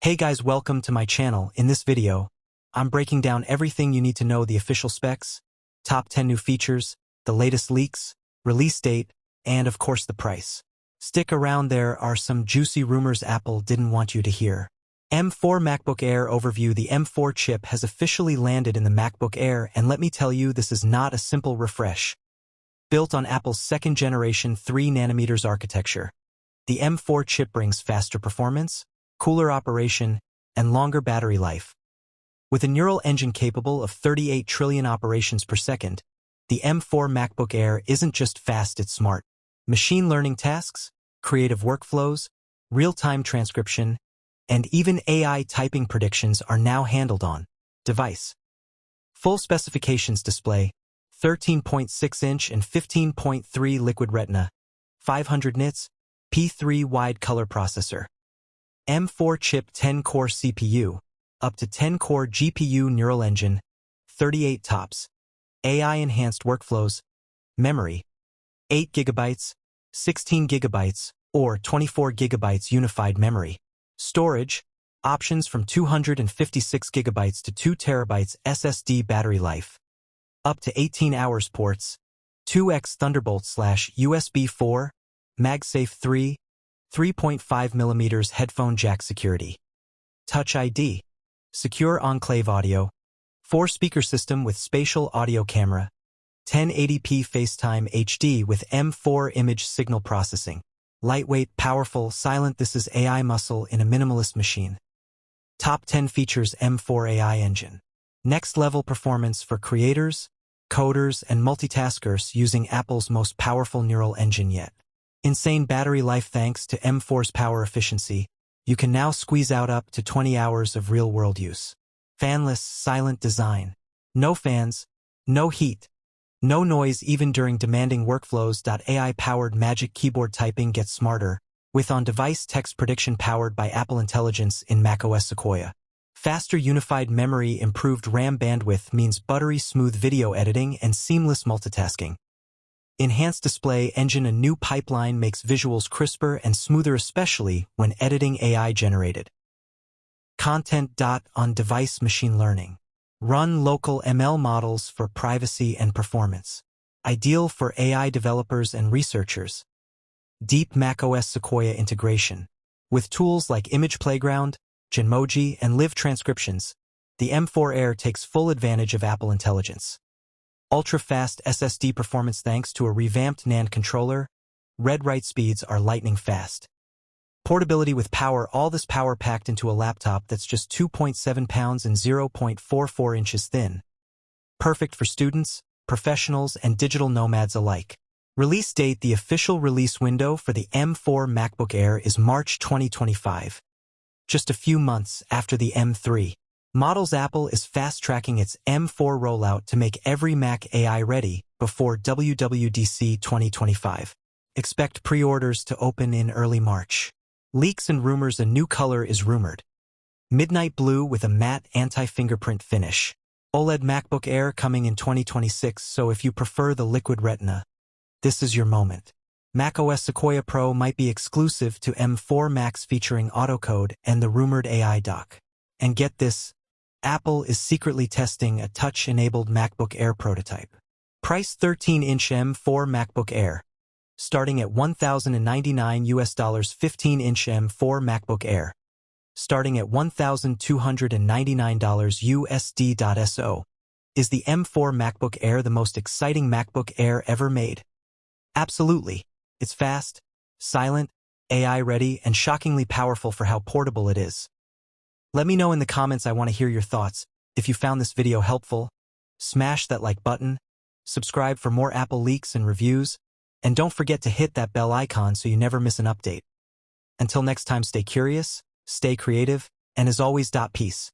Hey guys, welcome to my channel. In this video, I'm breaking down everything you need to know: the official specs, top 10 new features, the latest leaks, release date, and of course the price. Stick around, there are some juicy rumors Apple didn't want you to hear. M4 MacBook Air overview: the M4 chip has officially landed in the MacBook Air, and let me tell you, this is not a simple refresh. Built on Apple's second generation 3nm architecture, the M4 chip brings faster performance, cooler operation, and longer battery life. With a neural engine capable of 38 trillion operations per second, the M4 MacBook Air isn't just fast, it's smart. Machine learning tasks, creative workflows, real-time transcription, and even AI typing predictions are now handled on device. Full specifications display: 13.6-inch and 15.3 liquid retina, 500 nits, P3 wide color processor. M4 chip, 10-core CPU, up to 10-core GPU, neural engine, 38 TOPS, AI-enhanced workflows, memory, 8 GB, 16 GB, or 24 GB unified memory. Storage, options from 256 GB to 2 TB SSD. Battery life, up to 18 hours. Ports, 2x Thunderbolt/USB 4, MagSafe 3, 3.5mm headphone jack. Security, Touch ID, secure enclave audio, 4-speaker system with spatial audio camera, 1080p FaceTime HD with M4 image signal processing. Lightweight, powerful, silent. This is AI muscle in a minimalist machine. Top 10 features: M4 AI engine. Next level performance for creators, coders, and multitaskers using Apple's most powerful neural engine yet. Insane battery life: thanks to M4's power efficiency, you can now squeeze out up to 20 hours of real-world use. Fanless, silent design. No fans, no heat, no noise even during demanding workflows. AI-powered Magic Keyboard typing gets smarter, with on-device text prediction powered by Apple Intelligence in macOS. Sequoia. Faster unified memory, improved RAM bandwidth means buttery smooth video editing and seamless multitasking. Enhanced display engine: a new pipeline makes visuals crisper and smoother, especially when editing AI-generated content. On-device machine learning. Run local ML models for privacy and performance. Ideal for AI developers and researchers. Deep macOS Sequoia integration. With tools like Image Playground, Genmoji, and Live transcriptions, the M4 Air takes full advantage of Apple Intelligence. Ultra-fast SSD performance thanks to a revamped NAND controller. Read-write speeds are lightning fast. Portability with power: all this power packed into a laptop that's just 2.7 pounds and 0.44 inches thin. Perfect for students, professionals, and digital nomads alike. Release date: the official release window for the M4 MacBook Air is March 2025. Just a few months after the M3 models, Apple is fast-tracking its M4 rollout to make every Mac AI-ready before WWDC 2025. Expect pre-orders to open in early March. Leaks and rumors: a new color is rumored. Midnight blue with a matte anti-fingerprint finish. OLED MacBook Air coming in 2026, so if you prefer the liquid retina, this is your moment. macOS Sequoia Pro might be exclusive to M4 Macs, featuring autocode and the rumored AI dock. And get this, Apple is secretly testing a touch-enabled MacBook Air prototype. Price: 13-inch M4 MacBook Air, starting at $1,099 US. 15-inch M4 MacBook Air, starting at $1,299 USD. So, is the M4 MacBook Air the most exciting MacBook Air ever made? Absolutely. It's fast, silent, AI-ready, and shockingly powerful for how portable it is. Let me know in the comments. I want to hear your thoughts. If you found this video helpful, smash that like button, subscribe for more Apple leaks and reviews, and don't forget to hit that bell icon so you never miss an update. Until next time, stay curious, stay creative, and as always, peace.